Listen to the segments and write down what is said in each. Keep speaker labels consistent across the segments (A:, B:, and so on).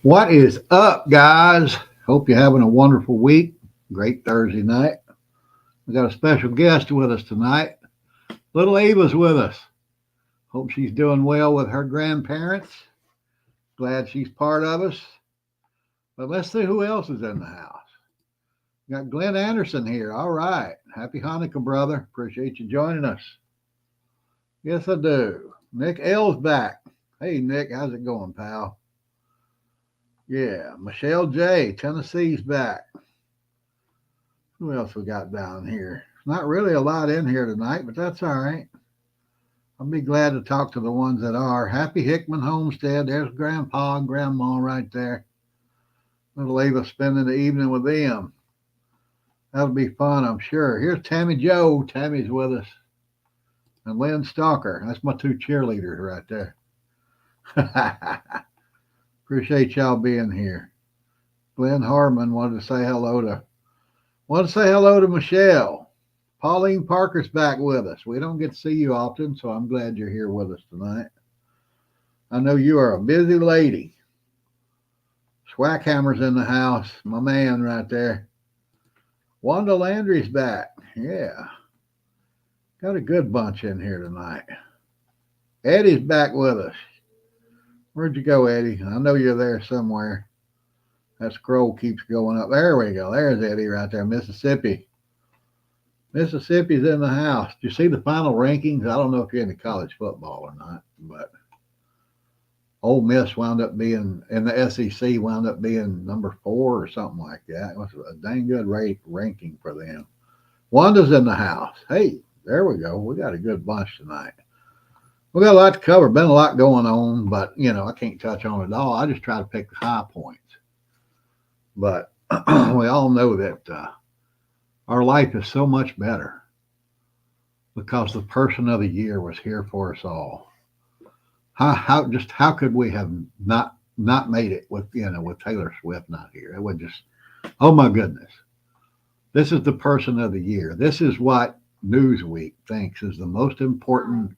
A: What is up, guys? Hope you're having a wonderful week. Great Thursday night. We got a special guest with us tonight. Little Ava's with us. Hope she's doing well with her grandparents. Glad she's part of us. But let's see who else is in the house. We got Glenn Anderson here. All right. Happy Hanukkah, brother. Appreciate you joining us. Yes, I do. Nick L's back. Hey, Nick, how's it going, pal? Yeah, Michelle J. Tennessee's back. Who else we got down here? Not really a lot in here tonight, but that's all right. I'll be glad to talk to the ones that are. Happy Hickman Homestead. There's Grandpa and Grandma right there. Little Ava spending the evening with them. That'll be fun, I'm sure. Here's Tammy Joe. Tammy's with us. And Lynn Stalker. That's my two cheerleaders right there. Appreciate y'all being here. Glenn Harmon wanted to say hello to Michelle. Pauline Parker's back with us. We don't get to see you often, so I'm glad you're here with us tonight. I know you are a busy lady. Swackhammer's in the house, my man right there. Wanda Landry's back. Yeah. Got a good bunch in here tonight. Eddie's back with us. Where'd you go, Eddie? I know you're there somewhere. That scroll keeps going up. There we go. There's Eddie right there, Mississippi. Mississippi's in the house. Did you see the final rankings? I don't know if you're into college football or not, but Ole Miss wound up being, in the SEC, wound up being number 4 or something like that. It was a dang good ranking for them. Wanda's in the house. Hey, there we go. We got a good bunch tonight. We got a lot to cover. Been a lot going on, but I can't touch on it all. I just try to pick the high points. But we all know that our life is so much better because the person of the year was here for us all. How could we have not made it with Taylor Swift not here? It would just, oh my goodness. This is the person of the year. This is what Newsweek thinks is the most important.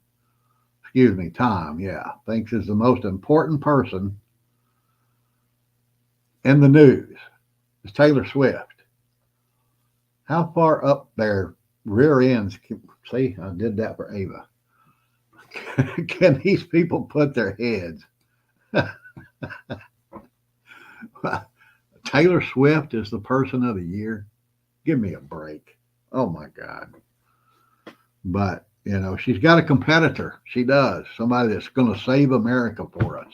A: Time, yeah, thinks is the most important person in the news is Taylor Swift. How far up their rear ends? See, I did that for Ava. Can these people put their heads? Taylor Swift is the person of the year. Give me a break. Oh my God. But she's got a competitor. She does. Somebody that's going to save America for us.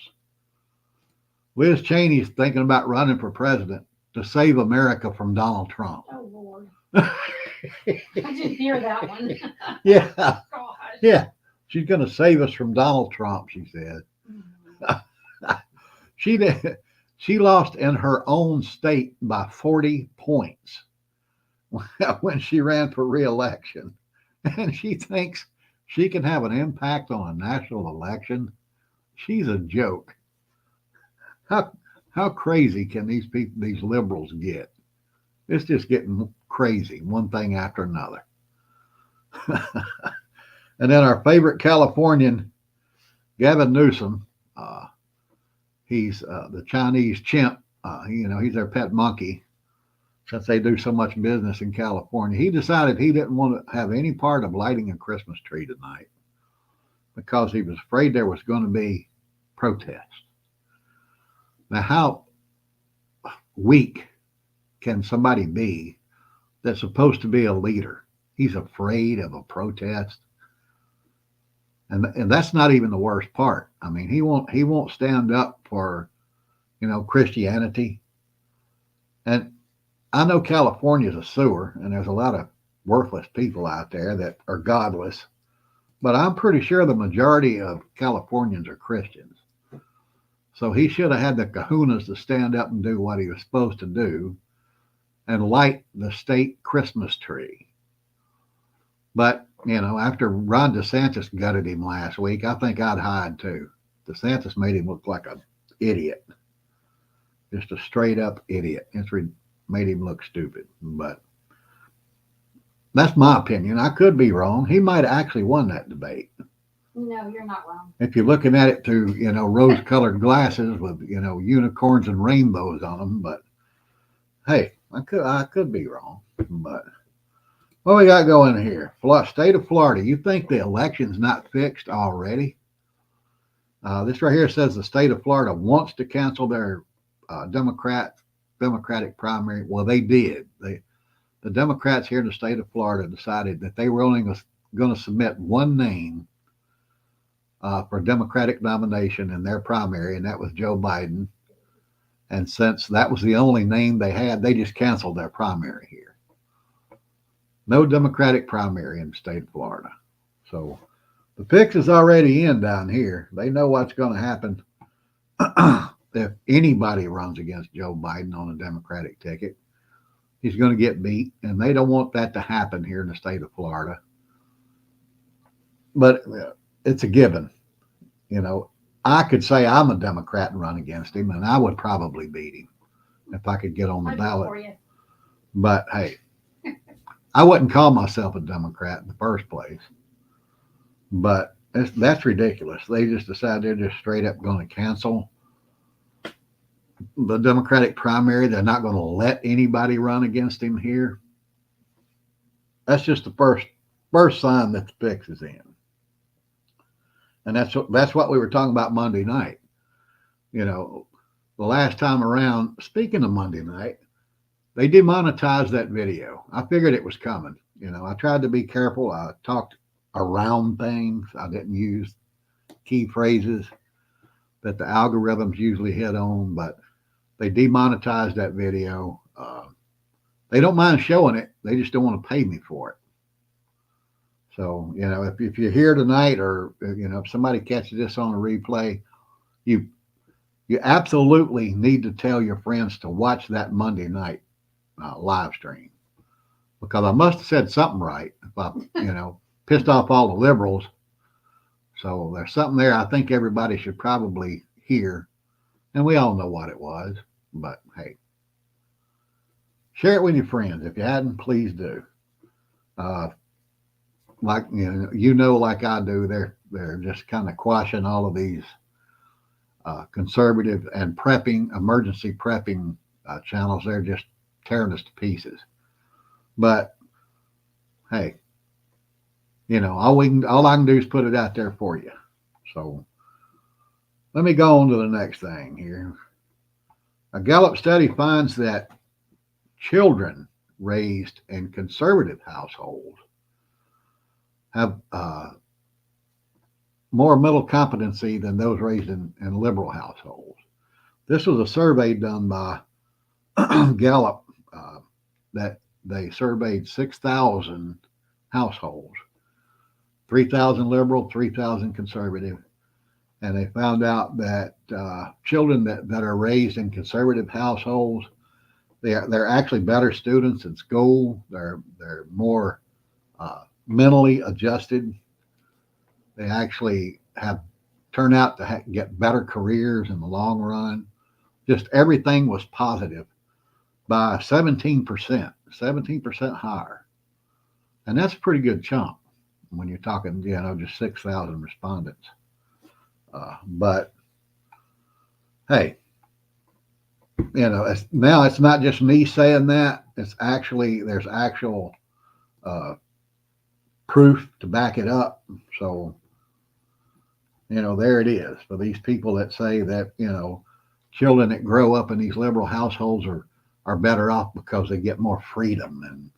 A: Liz Cheney's thinking about running for president to save America from Donald Trump.
B: Oh, Lord. I didn't hear that one.
A: Yeah.
B: Gosh.
A: Yeah. She's going to save us from Donald Trump, she said. She lost in her own state by 40 points when she ran for re-election. And she thinks she can have an impact on a national election. She's a joke. How crazy can these people, these liberals get? It's just getting crazy, one thing after another. And then our favorite Californian, Gavin Newsom, he's the Chinese chimp. He's their pet monkey. Since they do so much business in California, he decided he didn't want to have any part of lighting a Christmas tree tonight because he was afraid there was going to be protest. Now, how weak can somebody be that's supposed to be a leader? He's afraid of a protest. And that's not even the worst part. I mean, he won't stand up for, Christianity. And I know California's a sewer, and there's a lot of worthless people out there that are godless, but I'm pretty sure the majority of Californians are Christians. So he should have had the kahunas to stand up and do what he was supposed to do and light the state Christmas tree. But, after Ron DeSantis gutted him last week, I think I'd hide too. DeSantis made him look like an idiot. Just a straight up idiot. Made him look stupid. But that's my opinion. I could be wrong. He might have actually won that debate.
B: No, you're not wrong.
A: If you're looking at it through, rose-colored glasses with, unicorns and rainbows on them. But hey, I could be wrong. But what we got going here? State of Florida. You think the election's not fixed already? This right here says the state of Florida wants to cancel their Democratic primary. Well, they did. The Democrats here in the state of Florida decided that they were only going to submit one name for Democratic nomination in their primary, and that was Joe Biden. And since that was the only name they had, they just canceled their primary here. No Democratic primary in the state of Florida. So the fix is already in down here. They know what's going to happen if anybody runs against Joe Biden on a Democratic ticket. He's going to get beat, and they don't want that to happen here in the state of Florida. But it's a given. I could say I'm a Democrat and run against him, and I would probably beat him if I could get on the ballot. But hey, I wouldn't call myself a Democrat in the first place. But that's ridiculous. They just decided they're just straight up going to cancel the Democratic primary. They're not going to let anybody run against him here. That's just the first sign that the fix is in. And that's what we were talking about Monday night. The last time around, speaking of Monday night, they demonetized that video. I figured it was coming. I tried to be careful. I talked around things. I didn't use key phrases that the algorithms usually hit on, but they demonetized that video. They don't mind showing it. They just don't want to pay me for it. So, if you're here tonight, or, if somebody catches this on a replay, you absolutely need to tell your friends to watch that Monday night live stream, because I must have said something right if I, pissed off all the liberals. So there's something there I think everybody should probably hear. And we all know what it was. But hey, share it with your friends. If you hadn't, please do. Like like I do, they're just kind of quashing all of these conservative and emergency prepping channels. They're just tearing us to pieces. But hey, all I can do is put it out there for you. So let me go on to the next thing here. A Gallup study finds that children raised in conservative households have more mental competency than those raised in liberal households. This was a survey done by Gallup that they surveyed 6,000 households, 3,000 liberal, 3,000 conservative. And they found out that children that are raised in conservative households, they're actually better students in school. They're more mentally adjusted. They actually have turned out to get better careers in the long run. Just everything was positive by 17%, 17% higher. And that's a pretty good chunk when you're talking, just 6,000 respondents. But hey, it's not just me saying that. There's actual proof to back it up. So, there it is for these people that say that, children that grow up in these liberal households are better off because they get more freedom, and,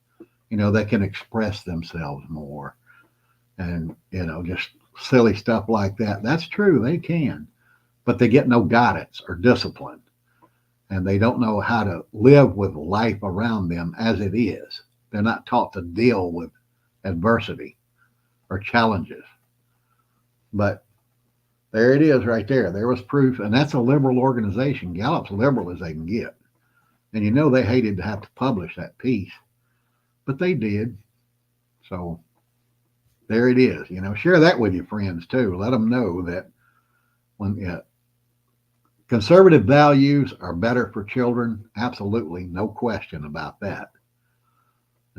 A: they can express themselves more, and, just silly stuff like that. That's true. They can, but they get no guidance or discipline, and they don't know how to live with life around them as it is. They're not taught to deal with adversity or challenges. But there it is right there. There was proof, and that's a liberal organization. Gallup's liberal as they can get. And they hated to have to publish that piece, but they did. So there it is. Share that with your friends too. Let them know that when conservative values are better for children, absolutely no question about that,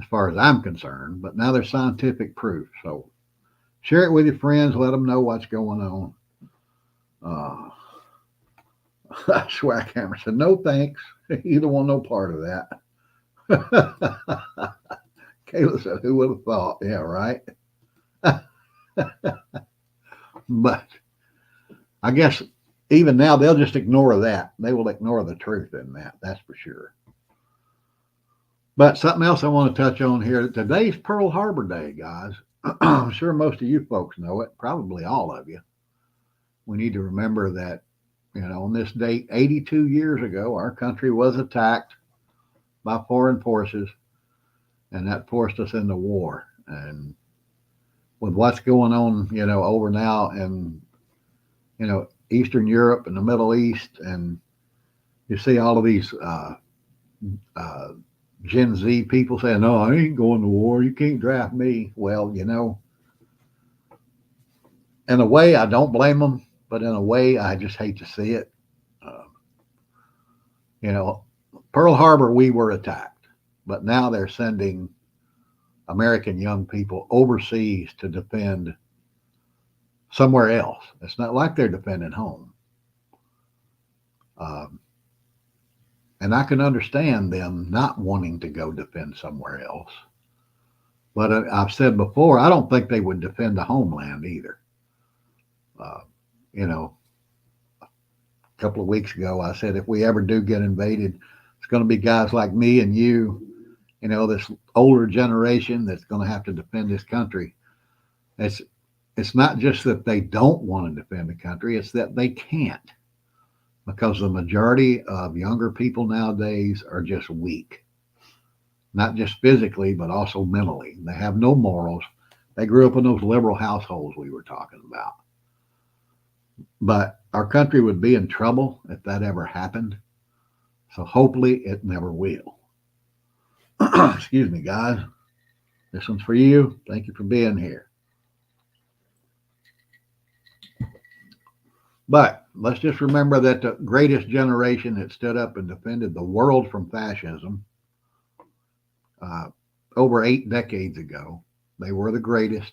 A: as far as I'm concerned. But now there's scientific proof. So Share it with your friends. Let them know what's going on. Swackhammer said, no thanks. You don't want no part of that. Kayla said, who would have thought? Yeah, right. But I guess even now they'll just ignore that. They will ignore the truth in that. That's for sure. But something else I want to touch on here. Today's Pearl Harbor Day, guys. I'm sure most of you folks know it, probably all of you. We need to remember that, on this date, 82 years ago, our country was attacked by foreign forces, and that forced us into war. And with what's going on, over now in, Eastern Europe and the Middle East, and you see all of these uh, Gen Z people saying, no, I ain't going to war. You can't draft me. Well, in a way, I don't blame them, but in a way, I just hate to see it. Uh, you know, Pearl Harbor, we were attacked, but now they're sending American young people overseas to defend somewhere else. It's not like they're defending home. Um, and I can understand them not wanting to go defend somewhere else. But I've said before, I don't think they would defend the homeland either. Uh, you know, a couple of weeks ago, I said if we ever do get invaded, it's going to be guys like me and you, this older generation that's going to have to defend this country. It's it's not just that they don't want to defend the country; it's that they can't, because the majority of younger people nowadays are just weak, not just physically but also mentally. They have no morals. They grew up in those liberal households we were talking about. But our country would be in trouble if that ever happened. So hopefully it never will. Excuse me, guys. This one's for you. Thank you for being here. But let's just remember that the greatest generation that stood up and defended the world from fascism uh, over 8 decades ago, they were the greatest,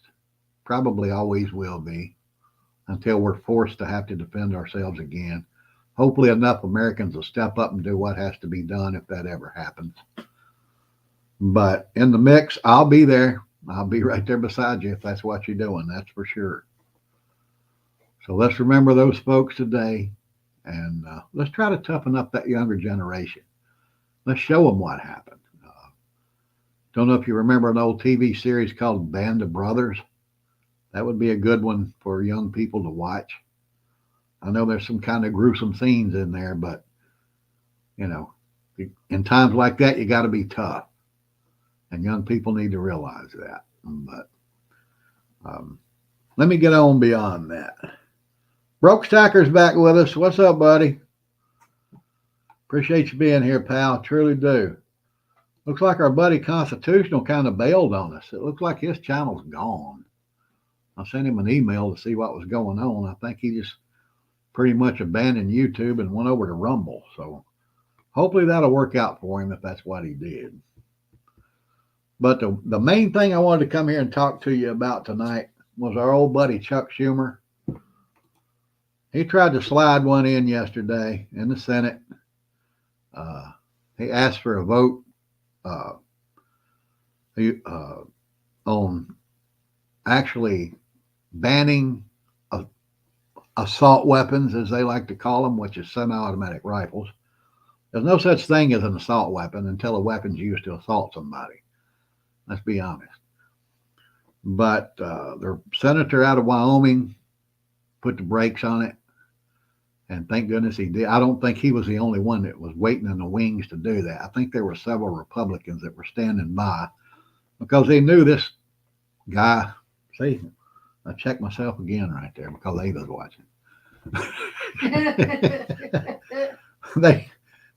A: probably always will be, until we're forced to have to defend ourselves again. Hopefully, enough Americans will step up and do what has to be done if that ever happens. But in the mix, I'll be there. I'll be right there beside you if that's what you're doing. That's for sure. So let's remember those folks today, and let's try to toughen up that younger generation. Let's show them what happened. Don't know if you remember an old TV series called Band of Brothers. That would be a good one for young people to watch. I know there's some kind of gruesome scenes in there, but in times like that, you got to be tough, and young people need to realize that. But let me get on beyond that. Broke Stacker's back with us. What's up, buddy? Appreciate you being here, pal. Truly do. Looks like our buddy Constitutional kind of bailed on us. It looks like his channel's gone. I sent him an email to see what was going on. I think he just pretty much abandoned YouTube and went over to Rumble. So hopefully that'll work out for him if that's what he did. But the main thing I wanted to come here and talk to you about tonight was our old buddy Chuck Schumer. He tried to slide one in yesterday in the Senate. He asked for a vote uh, on actually banning assault weapons, as they like to call them, which is semi-automatic rifles. There's no such thing as an assault weapon until a weapon's used to assault somebody. Let's be honest. But the senator out of Wyoming put the brakes on it. And thank goodness he did. I don't think he was the only one that was waiting in the wings to do that. I think there were several Republicans that were standing by because they knew this guy. See, I checked myself again right there because Ava's watching.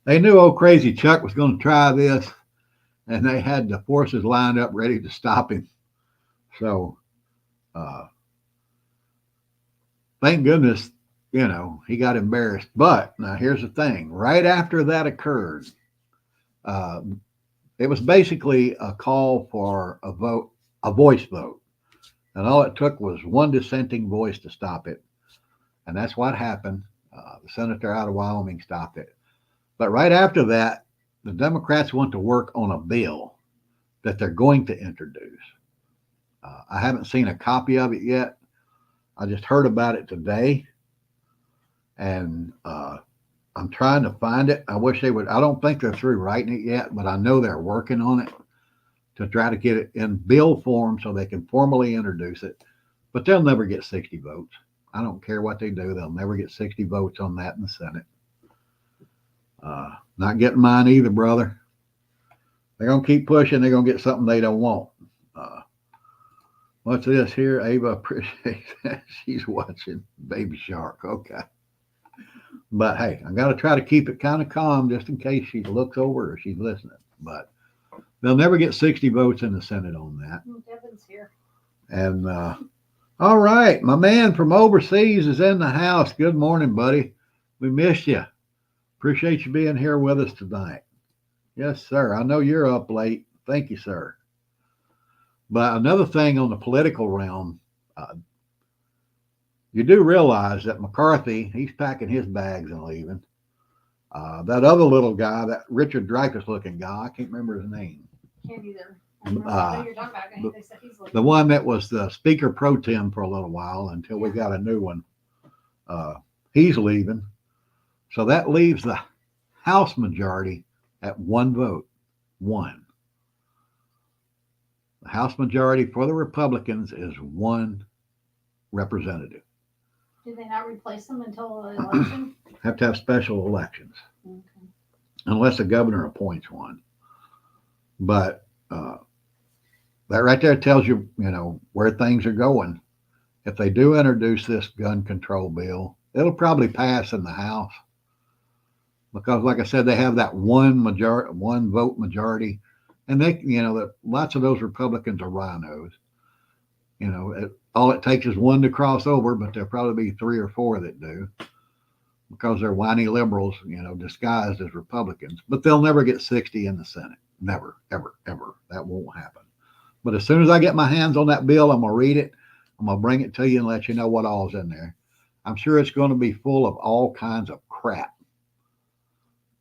A: they knew old crazy Chuck was going to try this, and they had the forces lined up ready to stop him. So, thank goodness, he got embarrassed. But now here's the thing. Right after that occurred, it was basically a call for a voice vote. And all it took was one dissenting voice to stop it. And that's what happened. The senator out of Wyoming stopped it. But right after that, the Democrats want to work on a bill that they're going to introduce. I haven't seen a copy of it yet. I just heard about it today. And I'm trying to find it. I wish they would. I don't think they're through writing it yet, but I know they're working on it to try to get it in bill form so they can formally introduce it. But they'll never get 60 votes. I don't care what they do. They'll never get 60 votes on that in the Senate. Not getting mine either, brother. They're going to keep pushing. They're going to get something they don't want. What's this here? Ava appreciates that. She's watching Baby Shark. Okay. But hey, I got to try to keep it kind of calm just in case she looks over or she's listening. But they'll never get 60 votes in the Senate on that.
B: Devin's here.
A: And all right, my man from overseas is in the house. Good morning, buddy. We missed you. Appreciate you being here with us tonight. Yes, sir. I know you're up late. Thank you, sir. But another thing on the political realm, you do realize that McCarthy, he's packing his bags and leaving. That other little guy, that Richard Dreyfuss looking guy, I can't remember his name.
B: Can't either. I know you're talking about. I think they said he's
A: the one that was the speaker pro tem for a little while until we got a new one. He's leaving. So that leaves the House majority at one vote. One. The House majority for the Republicans is one representative.
B: Do they not replace them until the election?
A: Have to have special elections.
B: Okay.
A: Unless the governor appoints one. But that right there tells you, where things are going. If they do introduce this gun control bill, it'll probably pass in the House. Because, like I said, they have that one vote majority, and they, that lots of those Republicans are rhinos. All it takes is one to cross over, but there'll probably be 3 or 4 that do, because they're whiny liberals, disguised as Republicans. But they'll never get 60 in the Senate. Never, ever, ever. That won't happen. But as soon as I get my hands on that bill, I'm gonna read it. I'm gonna bring it to you and let you know what all's in there. I'm sure it's going to be full of all kinds of crap.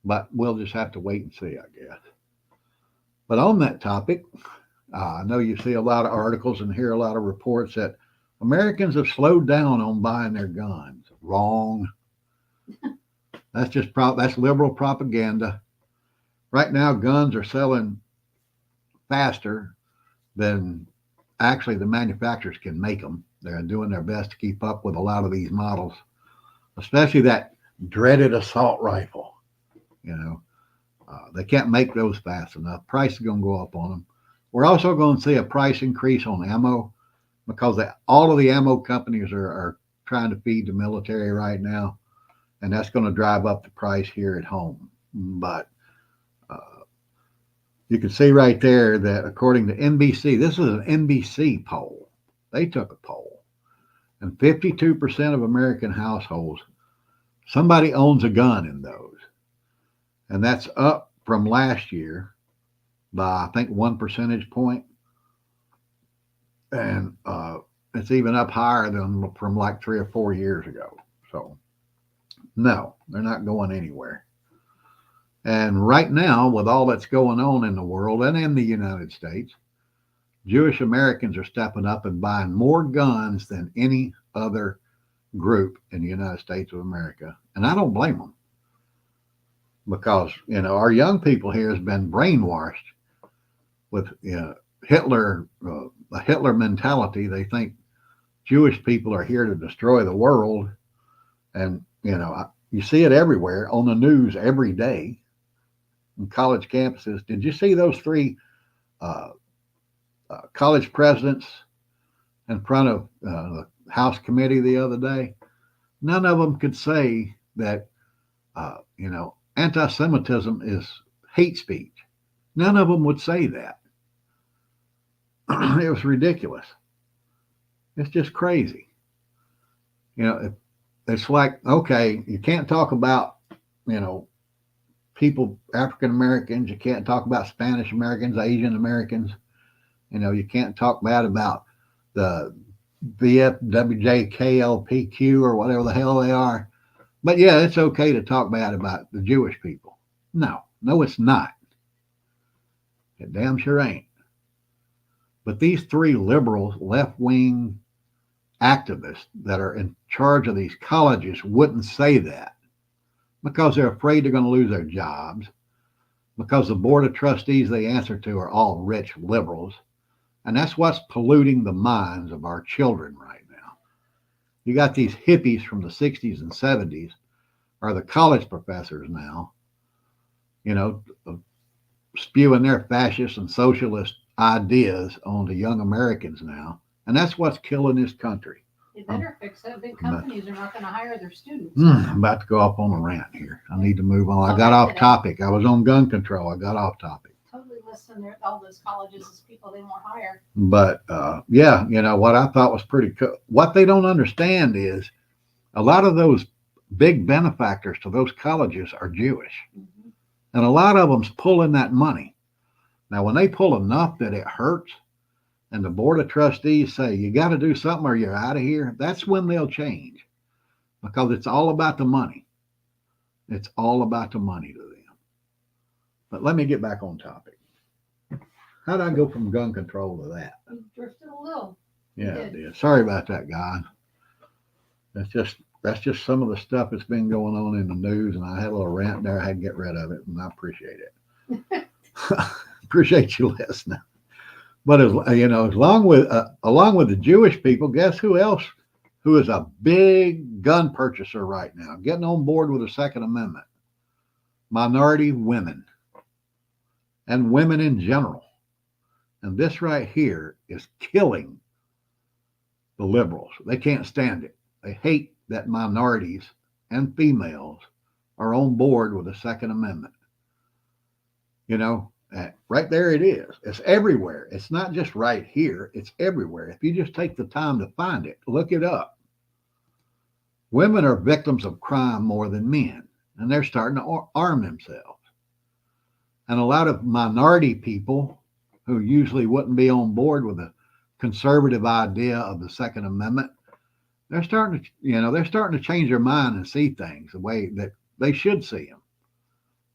A: But we'll just have to wait and see, I guess. But on that topic, I know you see a lot of articles and hear a lot of reports that Americans have slowed down on buying their guns. Wrong. That's just that's liberal propaganda. Right now, guns are selling faster than actually the manufacturers can make them. They're doing their best to keep up with a lot of these models, especially that dreaded assault rifle. They can't make those fast enough. Price is going to go up on them. We're also going to see a price increase on ammo because all of the ammo companies are trying to feed the military right now, and that's going to drive up the price here at home. But you can see right there that according to NBC, this is an NBC poll. They took a poll, and 52% of American households, somebody owns a gun in those. And that's up from last year by, I think, 1 percentage point. And it's even up higher than from like 3 or 4 years ago. So, no, they're not going anywhere. And right now, with all that's going on in the world and in the United States, Jewish Americans are stepping up and buying more guns than any other group in the United States of America. And I don't blame them. Because, our young people here has been brainwashed with Hitler, a Hitler mentality. They think Jewish people are here to destroy the world. And, you see it everywhere on the news every day in college campuses. Did you see those 3 college presidents in front of the House committee the other day? None of them could say that, anti-Semitism is hate speech. None of them would say that. It was ridiculous. It's just crazy. It's like, okay, you can't talk about, people, African Americans. You can't talk about Spanish Americans, Asian Americans. You can't talk bad about the VFWJKLPQ or whatever the hell they are. But yeah, it's okay to talk bad about the Jewish people. No, it's not. It damn sure ain't. But these three liberals, left wing activists that are in charge of these colleges wouldn't say that because they're afraid they're going to lose their jobs, because the board of trustees they answer to are all rich liberals. And that's what's polluting the minds of our children right now. You got these hippies from the 60s and 70s are the college professors now, you know, spewing their fascist and socialist ideas onto young Americans now. And that's what's killing this country.
B: You better fix it. Big companies are not going to hire their students.
A: I'm about to go off on a rant here. I need to move on. I got off topic. I was on gun control. I got off topic.
B: Totally listen to all those colleges as people they won't hire.
A: But yeah, what I thought was pretty cool. What they don't understand is a lot of those big benefactors to those colleges are Jewish. Mm-hmm. And a lot of them's pulling that money. Now, when they pull enough that it hurts, and the board of trustees say, you got to do something or you're out of here, that's when they'll change. Because it's all about the money. It's all about the money to them. But let me get back on topic. How did I go from gun control to that?
B: You drifted a little.
A: Yeah, I did. Sorry about that, guys. That's just some of the stuff that's been going on in the news, and I had a little rant there. I had to get rid of it, and I appreciate it. Appreciate you listening. But along with the Jewish people, guess who else? Who is a big gun purchaser right now, getting on board with the Second Amendment? Minority women, and women in general. And this right here is killing the liberals. They can't stand it. They hate that minorities and females are on board with the Second Amendment. Right there it is. It's everywhere. It's not just right here. It's everywhere. If you just take the time to find it, look it up. Women are victims of crime more than men, and they're starting to arm themselves. And a lot of minority people who usually wouldn't be on board with the conservative idea of the Second Amendment, they're starting to change their mind and see things the way that they should see them.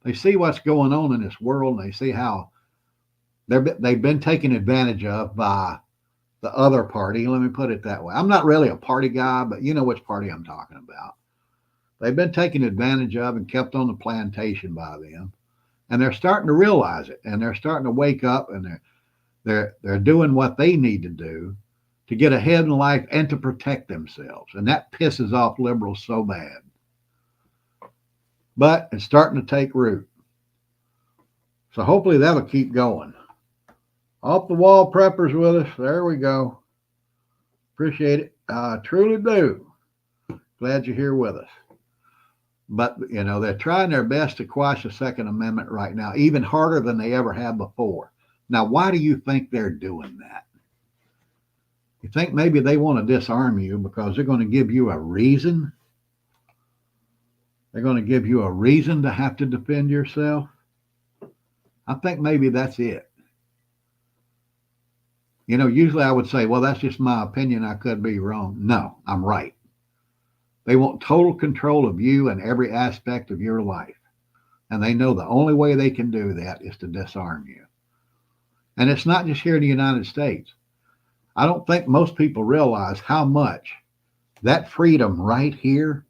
A: They see what's going on in this world, and they see how they've been taken advantage of by the other party. Let me put it that way. I'm not really a party guy, but you know which party I'm talking about. They've been taken advantage of and kept on the plantation by them, and they're starting to realize it, and they're starting to wake up, and they're doing what they need to do to get ahead in life and to protect themselves, and that pisses off liberals so bad. But it's starting to take root. So hopefully that'll keep going. Off the wall preppers with us. There we go. Appreciate it. I truly do. Glad you're here with us. But, they're trying their best to quash the Second Amendment right now, even harder than they ever have before. Now, why do you think they're doing that? You think maybe they want to disarm you because they're going to give you a reason? They're going to give you a reason to have to defend yourself? I think maybe that's it. Usually I would say, well, that's just my opinion. I could be wrong. No, I'm right. They want total control of you and every aspect of your life. And they know the only way they can do that is to disarm you. And it's not just here in the United States. I don't think most people realize how much that freedom right here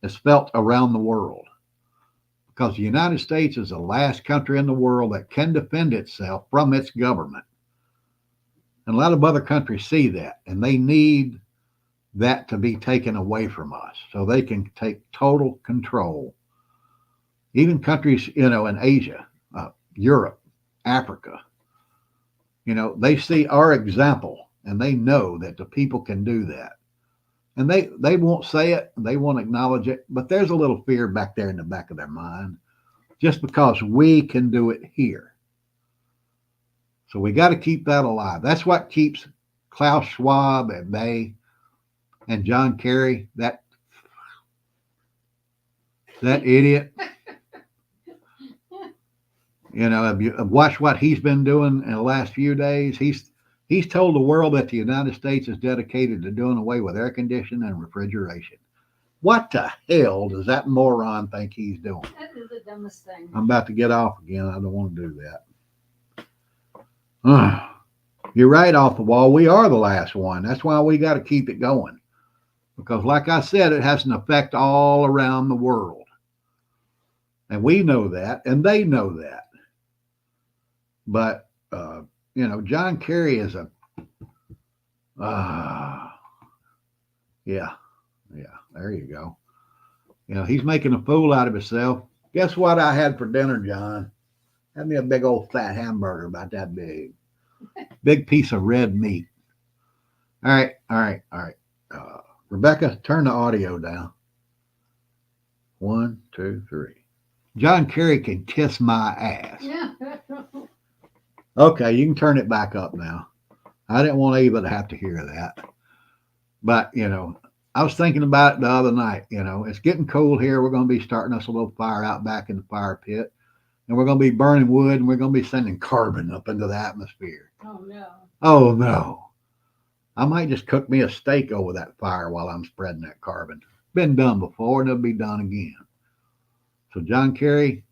A: is felt around the world. Because the United States is the last country in the world that can defend itself from its government. And a lot of other countries see that, and they need that to be taken away from us so they can take total control. Even countries, in Asia, Europe, Africa, they see our example, and they know that the people can do that. And they won't say it, they won't acknowledge it, but there's a little fear back there in the back of their mind, just because we can do it here. So we got to keep that alive. That's what keeps Klaus Schwab at bay and John Kerry, that idiot. If you watch what he's been doing in the last few days, He's told the world that the United States is dedicated to doing away with air conditioning and refrigeration. What the hell does that moron think he's doing?
B: That is the dumbest thing.
A: I'm about to get off again. I don't want to do that. You're right, off the wall. We are the last one. That's why we got to keep it going. Because, like I said, it has an effect all around the world. And we know that, and they know that. But, John Kerry is a, yeah, there you go. He's making a fool out of himself. Guess what I had for dinner, John? Had me a big old fat hamburger about that big. Big piece of red meat. All right. Rebecca, turn the audio down. 1, 2, 3. John Kerry can kiss my ass.
B: Yeah.
A: Okay, you can turn it back up now. I didn't want Ava to have to hear that. But, I was thinking about it the other night. It's getting cold here. We're going to be starting us a little fire out back in the fire pit. And we're going to be burning wood, and we're going to be sending carbon up into the atmosphere.
B: Oh, no.
A: Oh, no. I might just cook me a steak over that fire while I'm spreading that carbon. Been done before, and it'll be done again. So, John Kerry,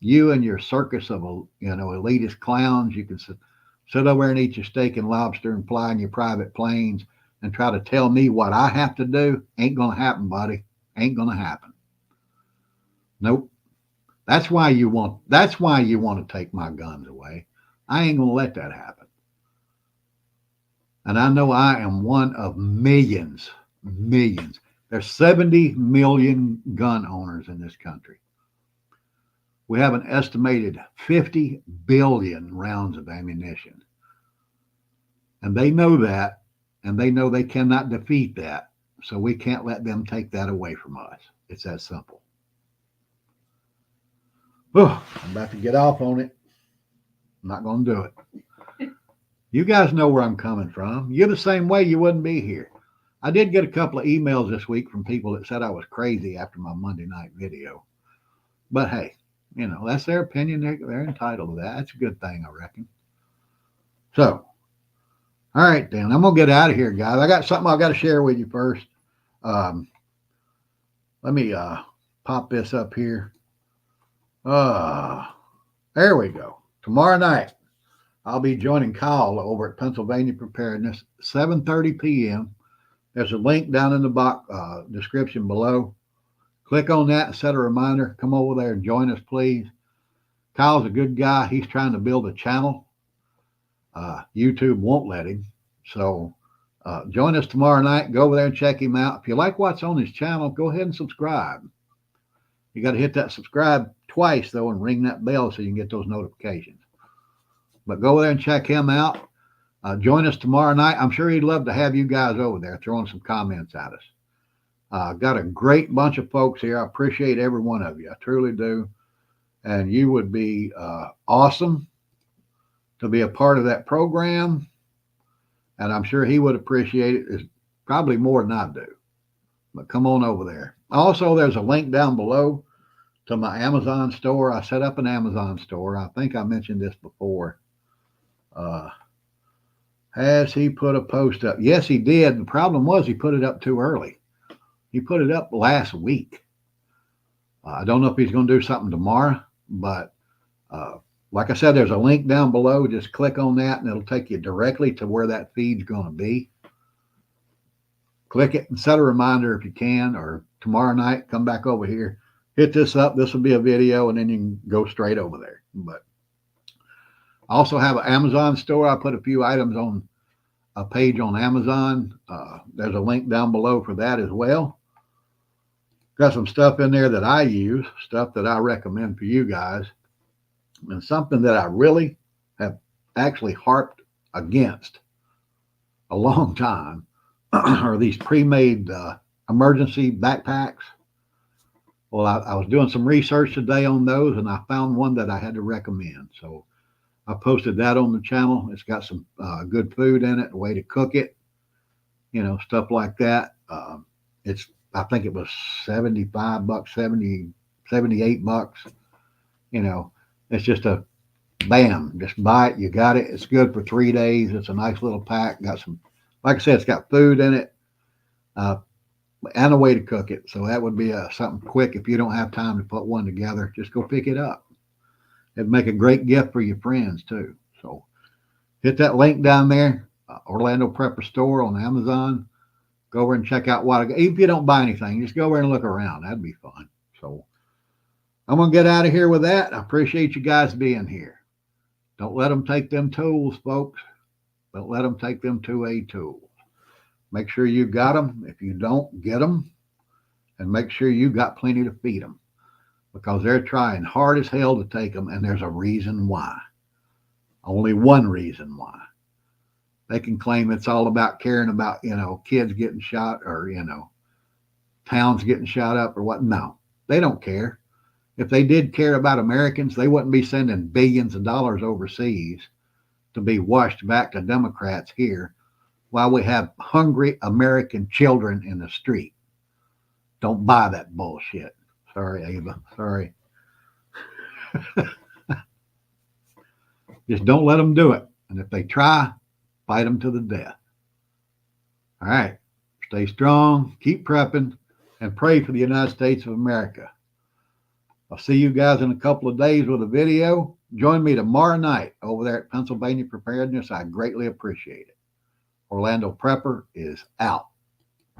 A: you and your circus of elitist clowns, you can sit over and eat your steak and lobster and fly in your private planes and try to tell me what I have to do. Ain't going to happen, buddy. Ain't going to happen. Nope. That's why you want to take my guns away. I ain't going to let that happen. And I know I am one of millions. There's 70 million gun owners in this country. We have an estimated 50 billion rounds of ammunition. And they know that, and they know they cannot defeat that. So we can't let them take that away from us. It's that simple. Oh, I'm about to get off on it. I'm not going to do it. You guys know where I'm coming from. You're the same way. You wouldn't be here. I did get a couple of emails this week from people that said I was crazy after my Monday night video. But hey, that's their opinion. They're entitled to that. That's a good thing, I reckon. So, all right, then. I'm going to get out of here, guys. I got something I've got to share with you first. Let me pop this up here. There we go. Tomorrow night, I'll be joining Kyle over at Pennsylvania Preparedness, 7:30 p.m. There's a link down in the box description below. Click on that and set a reminder. Come over there and join us, please. Kyle's a good guy. He's trying to build a channel. YouTube won't let him. So join us tomorrow night. Go over there and check him out. If you like what's on his channel, go ahead and subscribe. You got to hit that subscribe twice, though, and ring that bell so you can get those notifications. But go over there and check him out. Join us tomorrow night. I'm sure he'd love to have you guys over there throwing some comments at us. Got a great bunch of folks here. I appreciate every one of you. I truly do. And you would be awesome to be a part of that program. And I'm sure he would appreciate it. It's probably more than I do. But come on over there. Also, there's a link down below to my Amazon store. I set up an Amazon store. I think I mentioned this before. Has he put a post up? Yes, he did. The problem was he put it up too early. He put it up last week. I don't know if he's going to do something tomorrow, but like I said, there's a link down below. Just click on that and it'll take you directly to where that feed's going to be. Click it and set a reminder if you can, or tomorrow night, come back over here, hit this up. This will be a video, and then you can go straight over there. But I also have an Amazon store. I put a few items on a page on Amazon. There's a link down below for that as well. Got some stuff in there that I use, stuff that I recommend for you guys, and something that I really have actually harped against a long time are these pre-made emergency backpacks. Well, I was doing some research today on those, and I found one that I had to recommend. So I posted that on the channel. It's got some good food in it, a way to cook it, stuff like that. I think it was $75, $78. It's just a Bam, just buy it. You got it. It's good for 3 days. It's a nice little pack. Got some, like I said, it's got food in it uh, and a way to cook it. So that would be something quick if you don't have time to put one together. Just go pick it up. It'd make a great gift for your friends too. So hit that link down there, Orlando Prepper Store on Amazon. Go over and check out what I got. Even if you don't buy anything, just go over and look around. That'd be fun. So I'm gonna get out of here with that. I appreciate you guys being here. Don't let them take them tools, folks. Don't let them take them 2A tools. Make sure you got them. If you don't, get them. And make sure you got plenty to feed them because they're trying hard as hell to take them, and there's a reason why. Only one reason why. They can claim it's all about caring about, kids getting shot or, towns getting shot up or what. No, they don't care. If they did care about Americans, they wouldn't be sending billions of dollars overseas to be washed back to Democrats here while we have hungry American children in the street. Don't buy that bullshit. Sorry, Ava. Sorry. Just don't let them do it. And if they try, fight them to the death. All right. Stay strong, keep prepping, and pray for the United States of America. I'll see you guys in a couple of days with a video. Join me tomorrow night over there at Pennsylvania Preparedness. I greatly appreciate it. Orlando Prepper is out.